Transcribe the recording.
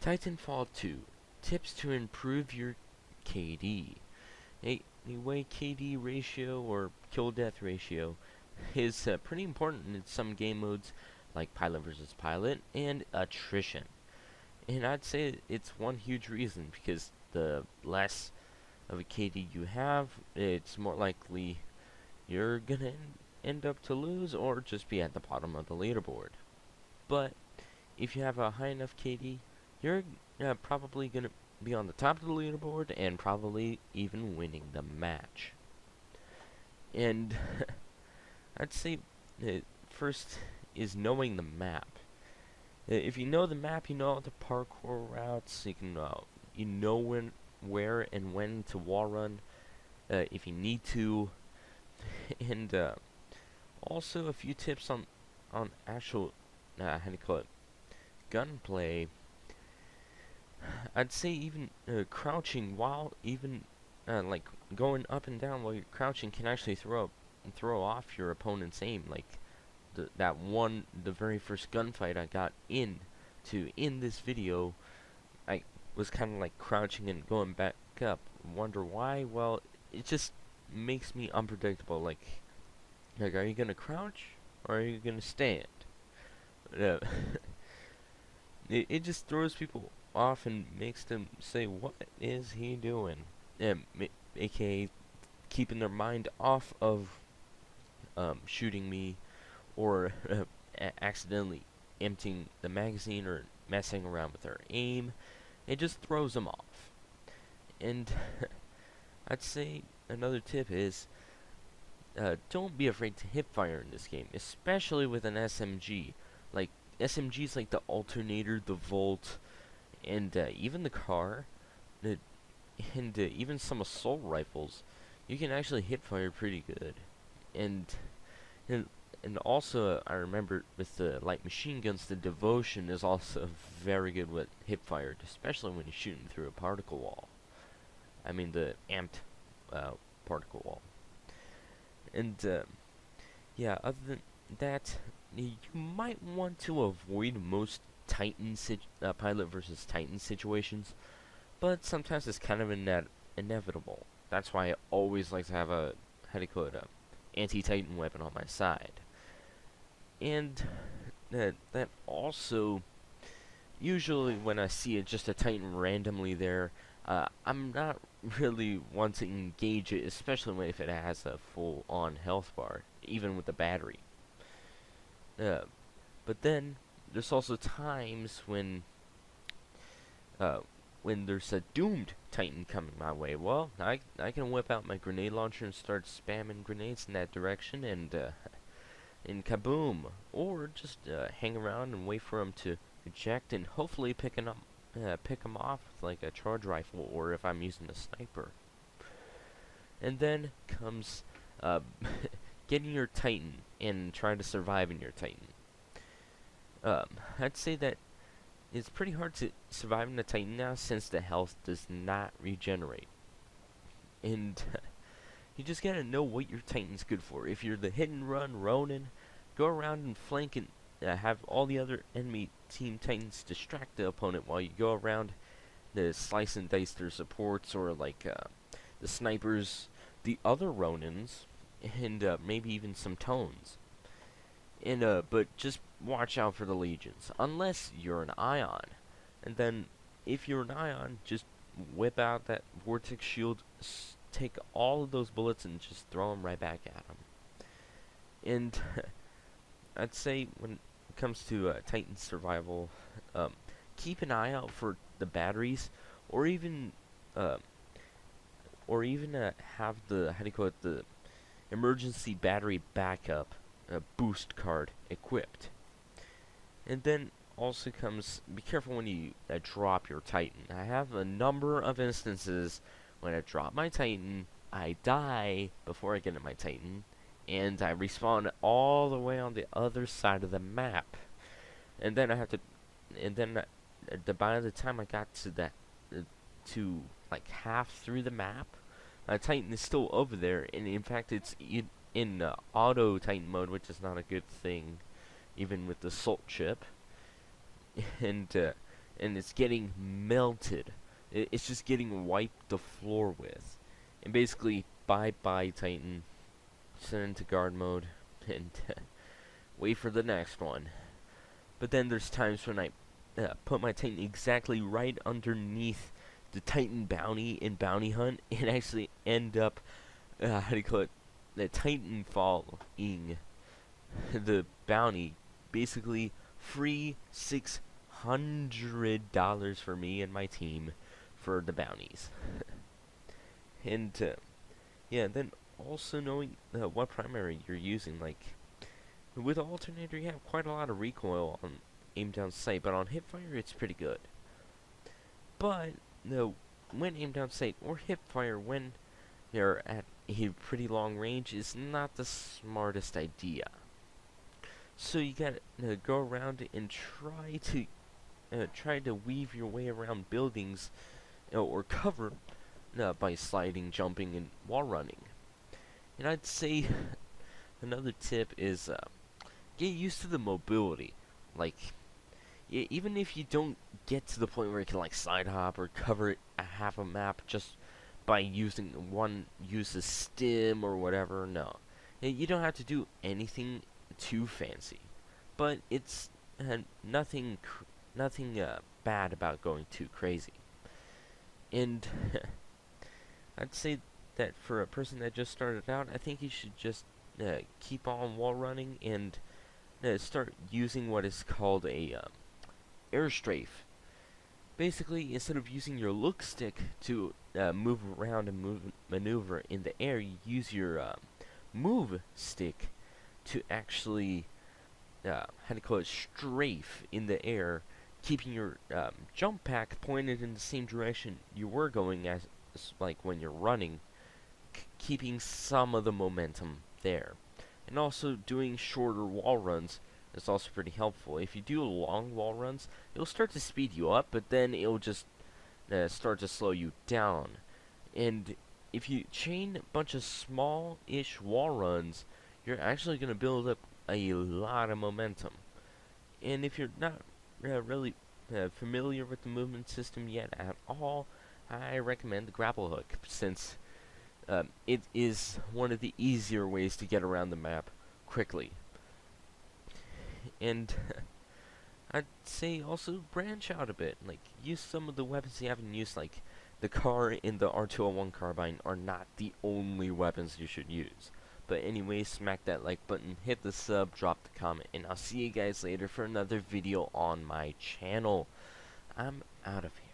Titanfall 2. Tips to improve your KD. Anyway, KD ratio or kill death ratio is pretty important in some game modes like pilot versus pilot and attrition. And I'd say it's one huge reason because the less of a KD you have, it's more likely you're gonna end up to lose or just be at the bottom of the leaderboard. But if you have a high enough KD, you're probably gonna be on the top of the leaderboard and probably even winning the match. And I'd say first is knowing the map. If you know the map, you know all the parkour routes. You know where and when to wall run if you need to, and also a few tips on actual how do you call it, gunplay. I'd say even crouching while even like going up and down while you're crouching can actually throw off your opponent's aim. Like the very first gunfight I got in this video, I was kind of like crouching and going back up. Wonder why? Well, it just makes me unpredictable. Like are you gonna crouch or are you gonna stand? Uh, it just throws people off and makes them say, "What is he doing?" AKA keeping their mind off of shooting me or accidentally emptying the magazine or messing around with their aim. It just throws them off. And I'd say another tip is don't be afraid to hip fire in this game, especially with an SMG. Like SMGs like the alternator, the Volt, and even the car, and even some assault rifles. You can actually hip fire pretty good. And and also, I remember with the light machine guns, the devotion is also very good with hip fire, especially when you're shooting through a particle wall. I mean the amped particle wall. And yeah, other than that, you might want to avoid most pilot versus Titan situations, but sometimes it's kind of inevitable. That's why I always like to have a anti-Titan weapon on my side. And that also, usually when I see just a Titan randomly there, I'm not really want to engage it, especially if it has a full-on health bar, even with the battery. But then there's also times when there's a doomed Titan coming my way. Well, I can whip out my grenade launcher and start spamming grenades in that direction, and kaboom! Or just hang around and wait for him to eject, and hopefully pick him off with like a charge rifle, or if I'm using a sniper. And then comes getting your Titan and trying to survive in your Titan. I'd say that it's pretty hard to survive in the Titan now since the health does not regenerate. And you just gotta know what your Titan's good for. If you're the hit and run Ronin, go around and flank and have all the other enemy team Titans distract the opponent while you go around to slice and dice their supports, or like the snipers, the other Ronins, and maybe even some Tones. And but just watch out for the legions, unless you're an Ion. And then, if you're an Ion, just whip out that vortex shield, take all of those bullets and just throw them right back at them. And I'd say when it comes to Titan survival, keep an eye out for the batteries, or even have the the emergency battery backup boost card equipped. And then also comes, be careful when you drop your Titan. I have a number of instances when I drop my Titan, I die before I get in my Titan, and I respawn all the way on the other side of the map. And then I have to, by the time I got to that, to like half through the map, my Titan is still over there, and in fact it's in auto Titan mode, which is not a good thing, even with the Salt chip. And and it's getting melted. It's just getting wiped the floor with. And basically, bye-bye Titan. Send into guard mode, and wait for the next one. But then there's times when I put my Titan exactly right underneath the Titan bounty in Bounty Hunt, and actually end up, how do you call it, the Titanfalling the bounty, basically free $600 for me and my team for the bounties. And yeah, then also knowing what primary you're using, like with alternator you have quite a lot of recoil on aim down sight, but on Hipfire it's pretty good. But no, when aim down sight or Hipfire when you're at a pretty long range is not the smartest idea. So you gotta go around and try to weave your way around buildings or cover by sliding, jumping, and wall running. And I'd say another tip is get used to the mobility. Like, even if you don't get to the point where you can like side hop or cover a half a map just by using use a stim or whatever, no. You don't have to do anything too fancy. But it's nothing bad about going too crazy. And I'd say that for a person that just started out, I think you should just keep on wall running and start using what is called a air strafe. Basically, instead of using your look stick to move around and maneuver in the air, you use your move stick to actually how do you call it, strafe in the air, keeping your jump pack pointed in the same direction you were going as like when you're running, keeping some of the momentum there. And also doing shorter wall runs is also pretty helpful. If you do long wall runs, it'll start to speed you up, but then it'll just start to slow you down. And if you chain a bunch of small-ish wall runs, you're actually going to build up a lot of momentum. And if you're not really familiar with the movement system yet at all, I recommend the grapple hook, since it is one of the easier ways to get around the map quickly. And I'd say also branch out a bit, like use some of the weapons you haven't used, like the CAR in the R201 carbine are not the only weapons you should use. But anyway, smack that like button, hit the sub, drop the comment, and I'll see you guys later for another video on my channel. I'm out of here.